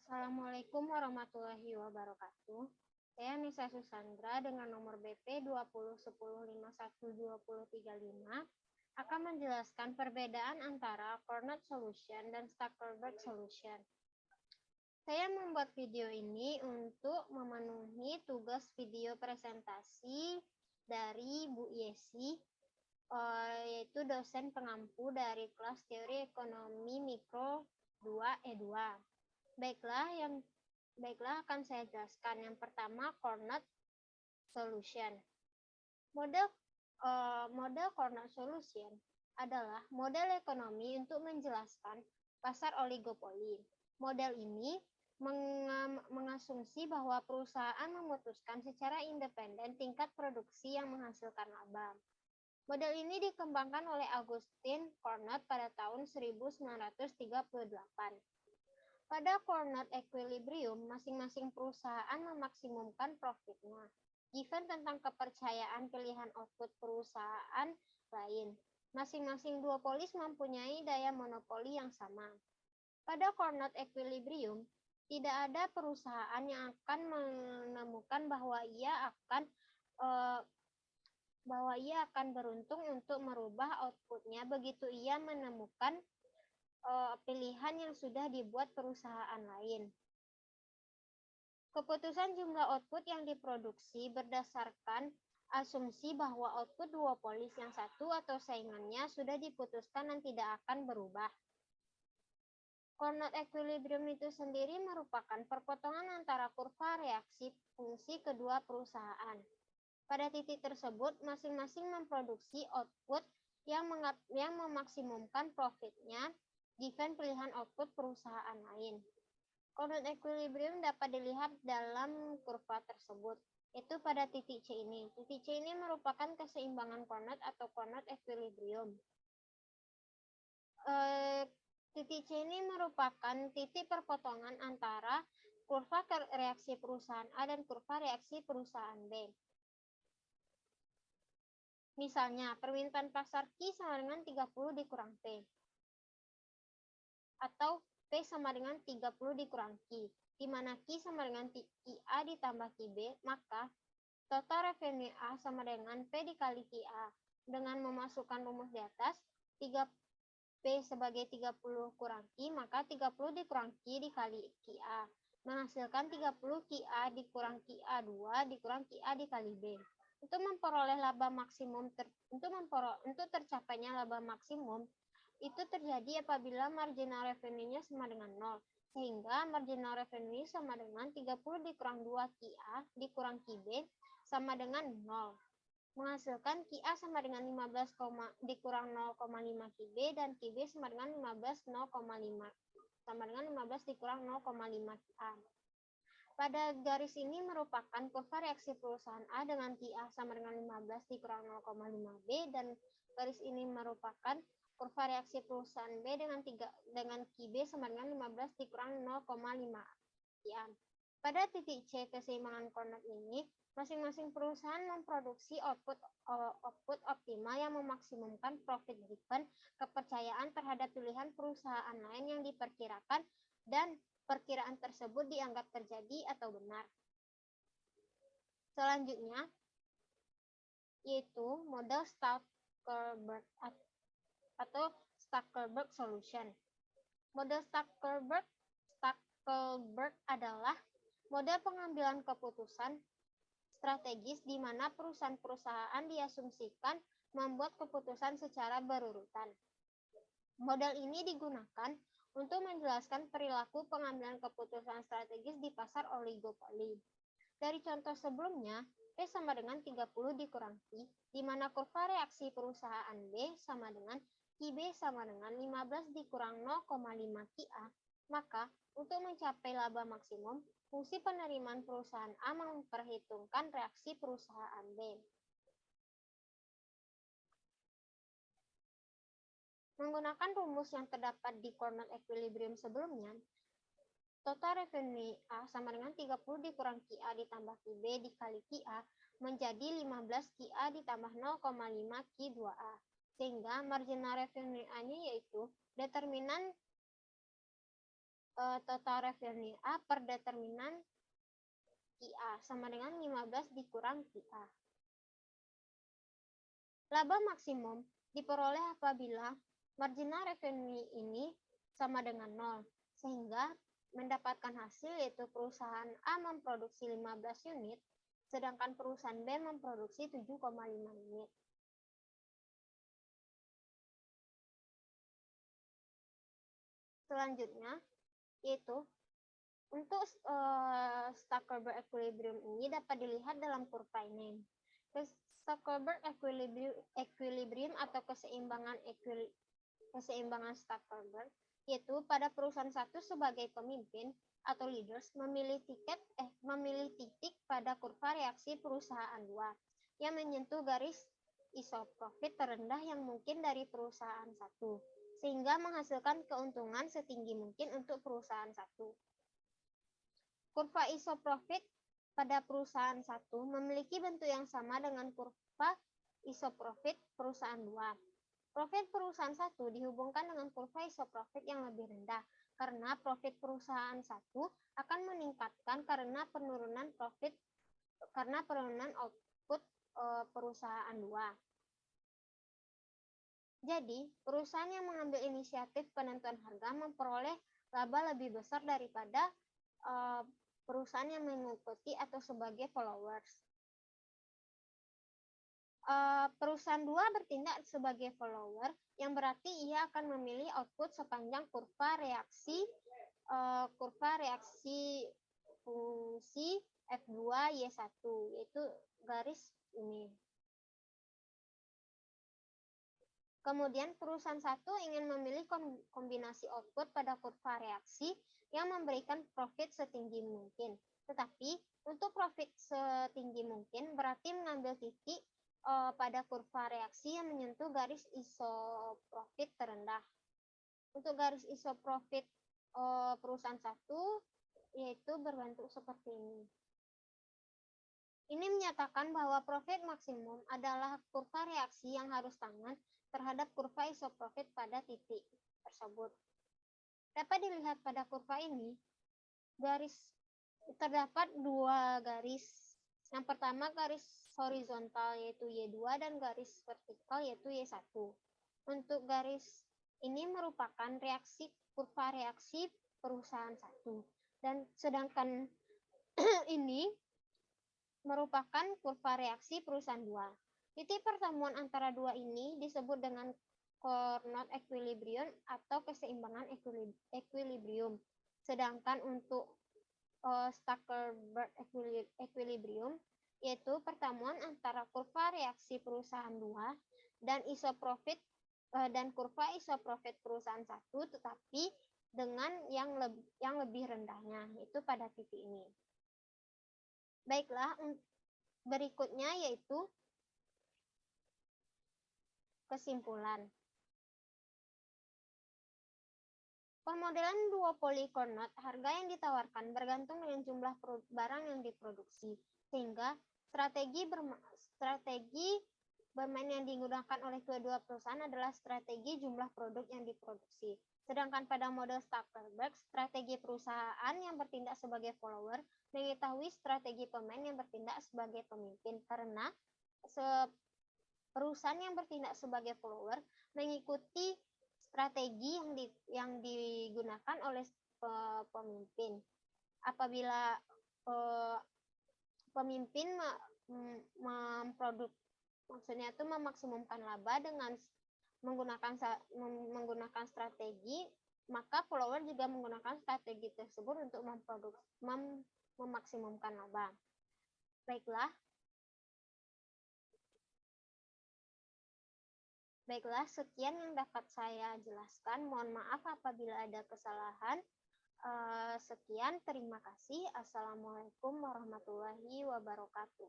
Assalamualaikum warahmatullahi wabarakatuh. Saya Nisa Susandra dengan nomor BP 2010151235 akan menjelaskan perbedaan antara Cornet Solution dan Stackelberg Solution. Saya membuat video ini untuk memenuhi tugas video presentasi dari Bu Yesi, yaitu dosen pengampu dari kelas Teori Ekonomi Mikro 2E2. Baiklah, akan saya jelaskan. Yang pertama, Cornet Solution. Model Cornet Solution adalah model ekonomi untuk menjelaskan pasar oligopoli. Model ini mengasumsi bahwa perusahaan memutuskan secara independen tingkat produksi yang menghasilkan laba. Model ini dikembangkan oleh Augustin Cornet pada tahun 1938. Pada Cornet Equilibrium, masing-masing perusahaan memaksimumkan profitnya, given tentang kepercayaan pilihan output perusahaan lain. Masing-masing duopolis mempunyai daya monopoli yang sama. Pada Cornet Equilibrium, tidak ada perusahaan yang akan menemukan bahwa ia akan beruntung untuk merubah outputnya begitu ia menemukan pilihan yang sudah dibuat perusahaan lain. Keputusan jumlah output yang diproduksi berdasarkan asumsi bahwa output duopolis yang satu atau saingannya sudah diputuskan dan tidak akan berubah. Cornet Equilibrium itu sendiri merupakan perpotongan antara kurva reaksi fungsi kedua perusahaan. Pada titik tersebut, masing-masing memproduksi output yang memaksimumkan profitnya given pilihan output perusahaan lain. Cornet Equilibrium dapat dilihat dalam kurva tersebut, yaitu pada titik C ini. Titik C ini merupakan keseimbangan Cornet atau Cornet Equilibrium. Titik C ini merupakan titik perpotongan antara kurva reaksi perusahaan A dan kurva reaksi perusahaan B. Misalnya, permintaan pasar Q sama dengan 30 dikurang P. Atau P sama dengan 30 dikurang Q, di mana Q sama dengan QA ditambah QB, maka total revenue A sama dengan P dikali QA. Dengan memasukkan rumus di atas, 3P sebagai 30 kurang Q, maka 30 dikurang Q dikali QA, menghasilkan 30 QA dikurang QA2 dikurang QA dikali B. Untuk memperoleh laba maksimum, untuk tercapainya laba maksimum, itu terjadi apabila marginal revenue-nya sama dengan 0, sehingga marginal revenue sama dengan 30 dikurang 2 QA dikurang QB sama dengan 0, menghasilkan QA sama dengan 15 dikurang 0,5 QB dan QB sama dengan 15 dikurang 0,5 QA. Pada garis ini merupakan kurva reaksi perusahaan A dengan QA sama dengan 15 dikurang 0,5 B, dan garis ini merupakan kurva reaksi perusahaan B dengan QB sama dengan 15 dikurang 0,5 QA. Pada titik C keseimbangan Cornet ini, masing-masing perusahaan memproduksi output optimal yang memaksimumkan profit given kepercayaan terhadap pilihan perusahaan lain yang diperkirakan dan perkiraan tersebut dianggap terjadi atau benar. Selanjutnya, yaitu model Stackelberg atau Stackelberg Solution. Model Stackelberg adalah model pengambilan keputusan strategis di mana perusahaan-perusahaan diasumsikan membuat keputusan secara berurutan. Model ini digunakan untuk menjelaskan perilaku pengambilan keputusan strategis di pasar oligopoli. Dari contoh sebelumnya, P sama dengan 30 dikurang Q, di mana kurva reaksi perusahaan B sama dengan QB sama dengan 15 dikurang 0,5 QA, maka untuk mencapai laba maksimum, fungsi penerimaan perusahaan A memperhitungkan reaksi perusahaan B. Menggunakan rumus yang terdapat di Cornet Equilibrium sebelumnya, total revenue A sama dengan 30 dikurang QA ditambah QB dikali QA menjadi 15 QA ditambah 0,5 Q2A. Sehingga marginal revenue A-nya yaitu determinan total revenue A per determinan QA sama dengan 15 dikurang QA. Laba maksimum diperoleh apabila marginal revenue ini sama dengan 0, sehingga mendapatkan hasil yaitu perusahaan A memproduksi 15 unit, sedangkan perusahaan B memproduksi 7,5 unit. Selanjutnya, yaitu untuk Stackelberg equilibrium ini dapat dilihat dalam kurva ini. Stackelberg equilibrium atau keseimbangan Stackelberg yaitu pada perusahaan satu sebagai pemimpin atau leaders memilih titik pada kurva reaksi perusahaan 2 yang menyentuh garis isoprofit terendah yang mungkin dari perusahaan satu, sehingga menghasilkan keuntungan setinggi mungkin untuk perusahaan satu. Kurva isoprofit pada perusahaan satu memiliki bentuk yang sama dengan kurva isoprofit perusahaan 2. Profit perusahaan satu dihubungkan dengan kurva isoprofit yang lebih rendah, karena profit perusahaan satu akan meningkatkan karena penurunan output perusahaan 2. Jadi, perusahaan yang mengambil inisiatif penentuan harga memperoleh laba lebih besar daripada perusahaan yang mengikuti atau sebagai followers. Perusahaan 2 bertindak sebagai follower, yang berarti ia akan memilih output sepanjang kurva reaksi fungsi F2Y1, yaitu garis ini. Kemudian perusahaan satu ingin memilih kombinasi output pada kurva reaksi yang memberikan profit setinggi mungkin. Tetapi untuk profit setinggi mungkin berarti mengambil titik pada kurva reaksi yang menyentuh garis isoprofit terendah. Untuk garis isoprofit perusahaan satu yaitu berbentuk seperti ini. Ini menyatakan bahwa profit maksimum adalah kurva reaksi yang harus tangan terhadap kurva isoprofit pada titik tersebut. Dapat dilihat pada kurva ini, terdapat dua garis. Yang pertama garis horizontal yaitu Y2 dan garis vertikal yaitu Y1. Untuk garis ini merupakan kurva reaksi perusahaan satu, dan sedangkan ini merupakan kurva reaksi perusahaan 2. Titik pertemuan antara dua ini disebut dengan Carnot equilibrium atau keseimbangan equilibrium. Sedangkan untuk Stackelberg equilibrium yaitu pertemuan antara kurva reaksi perusahaan 2 dan kurva isoprofit perusahaan 1, tetapi dengan yang lebih rendahnya, yaitu pada titik ini. Baiklah, berikutnya yaitu kesimpulan. Pemodelan duopoli Carnot, harga yang ditawarkan bergantung dengan jumlah barang yang diproduksi, sehingga strategi bermain yang digunakan oleh kedua perusahaan adalah strategi jumlah produk yang diproduksi. Sedangkan pada model Stackelberg, strategi perusahaan yang bertindak sebagai follower mengetahui strategi pemain yang bertindak sebagai pemimpin, karena perusahaan yang bertindak sebagai follower mengikuti strategi yang digunakan oleh pemimpin. Apabila pemimpin maksudnya itu memaksimumkan laba dengan menggunakan strategi, maka follower juga menggunakan strategi tersebut untuk memaksimumkan laba. Baiklah, sekian yang dapat saya jelaskan. Mohon maaf apabila ada kesalahan. Sekian, terima kasih. Assalamualaikum warahmatullahi wabarakatuh.